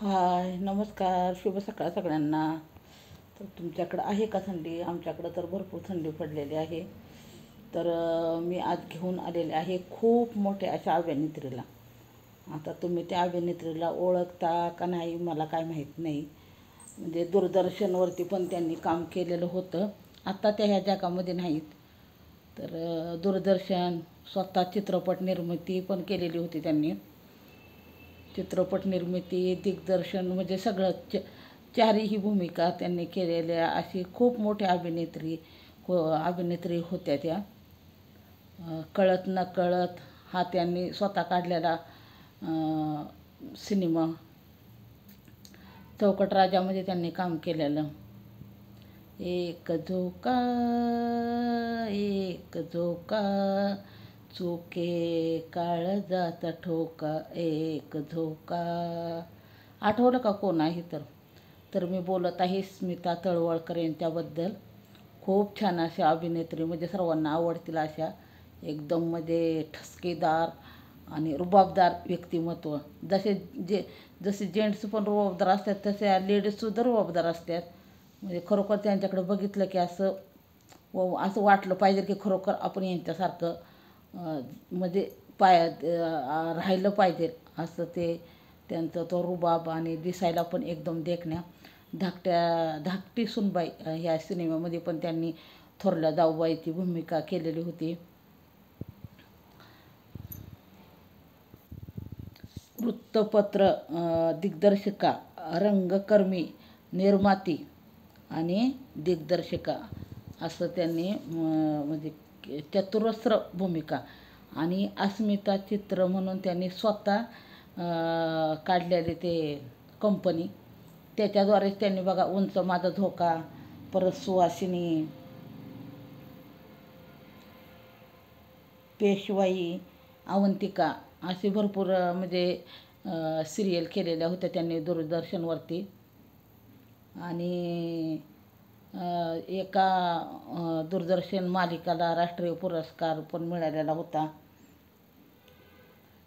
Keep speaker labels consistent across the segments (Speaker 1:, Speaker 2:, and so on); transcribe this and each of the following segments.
Speaker 1: हाय, नमस्कार, शुभ सकाळ सगळ्यांना. तर तुमच्याकडं आहे का थंडी? आमच्याकडं तर भरपूर थंडी पडलेली आहे. तर मी आज घेऊन आलेले आहे खूप मोठ्या अशा अभिनेत्रीला. आता तुम्ही त्या अभिनेत्रीला ओळखता का नाही मला काय माहीत नाही. म्हणजे दूरदर्शनवरती पण त्यांनी काम केलेलं होतं. आता त्या ह्या जगामध्ये नाहीत. तर दूरदर्शन स्वतः चित्रपट निर्मिती पण केलेली होती त्यांनी. चित्रपट निर्मिती, दिग्दर्शन म्हणजे सगळं चारही भूमिका त्यांनी केलेल्या अशी खूप मोठ्या अभिनेत्री होत्या त्या. कळत नकळत हा त्यांनी स्वतः काढलेला सिनेमा. चौकट राजामध्ये त्यांनी काम केलेलं. एक झोका एक झोका चुके काळजाचा ठोका एक झोका. आठवलं का कोण आहे तर मी बोलत आहे स्मिता तळवळकर यांच्याबद्दल. खूप छान अशा अभिनेत्री, म्हणजे सर्वांना आवडतील अशा एकदम म्हणजे ठसकेदार आणि रुबाबदार व्यक्तिमत्व. जसे जेंट्स पण रुबाबदार असतात तसे लेडीजसुद्धा रुबाबदार असतात. म्हणजे खरोखर त्यांच्याकडे बघितलं की असं वाटलं पाहिजे की खरोखर आपण यांच्यासारखं म्हणजे राहिलं पाहिजे असं ते त्यांचं तो रुबाब. आणि दिसायला पण एकदम देखण्या धाकटी सुनबाई ह्या सिनेमामध्ये पण त्यांनी थोरल्या जाऊबाईची भूमिका केलेली होती. वृत्तपत्र दिग्दर्शिका, रंगकर्मी, निर्माती आणि दिग्दर्शिका असं त्यांनी म्हणजे चतुरस्र भूमिका. आणि अस्मिता चित्र म्हणून त्यांनी स्वतः काढलेले ते कंपनी, त्याच्याद्वारेच त्यांनी बघा उंच माझा धोका, परत सुवासिनी, पेशवाई, अवंतिका असे भरपूर म्हणजे सिरियल केलेल्या होत्या त्यांनी दूरदर्शनवरती. आणि एका दूरदर्शन मालिकाला राष्ट्रीय पुरस्कार पण मिळालेला होता.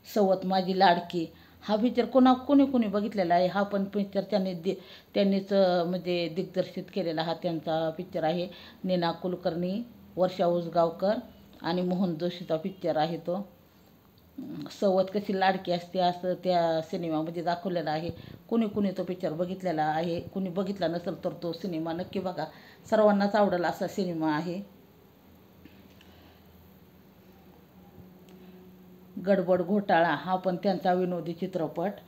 Speaker 1: सवत माझी लाडकी हा पिक्चर कोणी बघितलेला आहे. हा पण पिक्चर त्यांनीच म्हणजे दिग्दर्शित केलेला हा त्यांचा पिक्चर आहे. नीना कुलकर्णी, वर्षा उसगावकर आणि मोहन जोशीचा पिक्चर आहे तो. सवत कशी लाडकी असते असं त्या सिनेमामध्ये दाखवलेलं आहे. कुणी तो पिक्चर बघितलेला आहे. कुणी बघितला नसेल तर तो सिनेमा नक्की बघा. सर्वांनाच आवडेल असा सिनेमा आहे. गडबड घोटाळा हा पण त्यांचा विनोदी चित्रपट.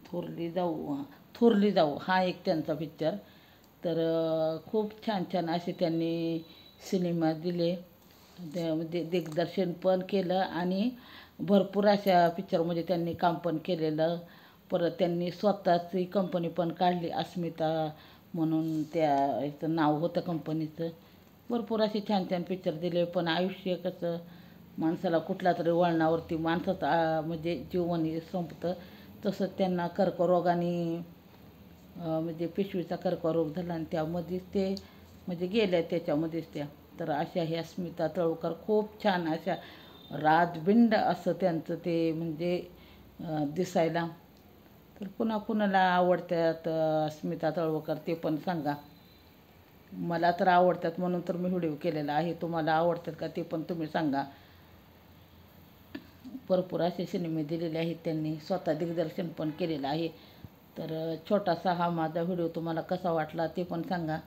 Speaker 1: थोरली जाऊ हा एक त्यांचा पिक्चर. तर खूप छान असे त्यांनी सिनेमा दिले. त्यामध्ये दिग्दर्शन पण केलं आणि भरपूर अशा पिक्चरमध्ये त्यांनी काम पण केलेलं. परत त्यांनी स्वतःची कंपनी पण काढली, अस्मिता म्हणून त्याचं नाव होतं कंपनीचं. भरपूर असे छान पिक्चर दिले. पण आयुष्य कसं माणसाला कुठल्या तरी वळणावरती माणसाचं म्हणजे जीवन हे संपतं. तसंच त्यांना कर्करोगाने म्हणजे पिशवीचा कर्करोग झाला आणि त्यामध्येच ते म्हणजे गेल्या त्याच्यामध्येच त्या. तर अशा ह्या स्मिता तळवळकर खूप छान अशा राजबिंड असं त्यांचं ते म्हणजे दिसायला. तर कुणाला आवडतात स्मिता तळवळकर ते पण सांगा. मला तर आवडतात म्हणून तर मी व्हिडिओ केलेला आहे. तुम्हाला आवडतात का ते पण तुम्ही सांगा. भरपूर असे सिनेमे दिलेले आहेत त्यांनी. स्वतः दिग्दर्शन पण केलेलं आहे. तर छोटासा हा माझा व्हिडिओ तुम्हाला कसा वाटला ते पण सांगा.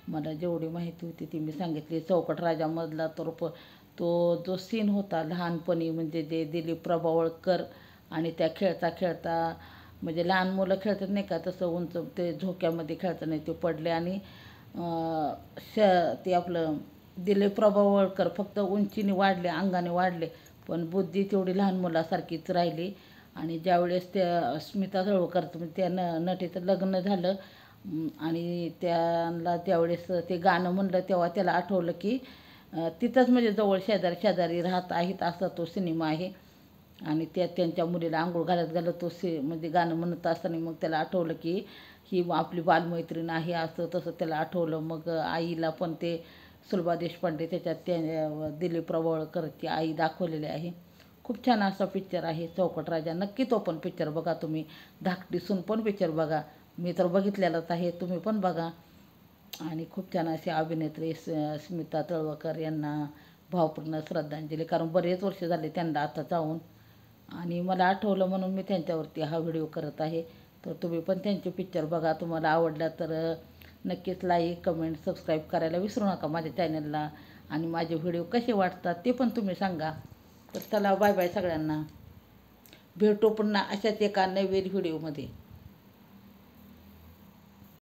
Speaker 1: मला जेवढी माहिती होती ती मी सांगितली. चौकट राजामधला तो जो सीन होता लहानपणी, म्हणजे जे दिलीप प्रभावळकर आणि त्या खेळता म्हणजे लहान मुलं खेळतात नाही का तसं उंच ते झोक्यामध्ये खेळता नाही ते पडले. आणि ते आपलं दिलीप प्रभावळकर फक्त उंचीने वाढले, अंगाने वाढले, पण बुद्धी तेवढी लहान मुलासारखीच राहिली. आणि ज्यावेळेस त्या स्मिता तळवळकर त्या नटीचं लग्न झालं आणि त्यांना त्यावेळेस ते गाणं म्हणलं तेव्हा त्याला आठवलं की तिथंच म्हणजे जवळ शेजारी राहत आहेत असा तो सिनेमा आहे. आणि त्यांच्या मुलीला आंघोळ घालत तो म्हणजे गाणं म्हणत असताना मग त्याला आठवलं की ही आपली बालमैत्रीण आहे असं तसं त्याला आठवलं. मग आईला पण ते सुलभा देशपांडे त्याच्यात दिलीप प्रभावळकरची आई दाखवलेली आहे. खूप छान असा पिक्चर आहे चौकट राजा. नक्की तो पण पिक्चर बघा तुम्ही. धाकटी सून पण पिक्चर बघा. मी तर बघितलेलाच आहे, तुम्ही पण बघा. आणि खूप छान असे अभिनेत्री स्मिता तळवकर यांना भावपूर्ण श्रद्धांजली, कारण बरेच वर्ष झाले त्यांना आता जाऊन. आणि मला आठवलं म्हणून मी त्यांच्यावरती हा व्हिडिओ करत आहे. तर तुम्ही पण त्यांचे पिक्चर बघा. तुम्हाला आवडला तर नक्कीच लाईक, कमेंट, सबस्क्राईब करायला विसरू नका माझ्या चॅनलला. आणि माझे व्हिडिओ कसे वाटतात ते पण तुम्ही सांगा. तर चला, बाय बाय सगळ्यांना. भेटू पुन्हा अशाच एका नवीन व्हिडिओमध्ये.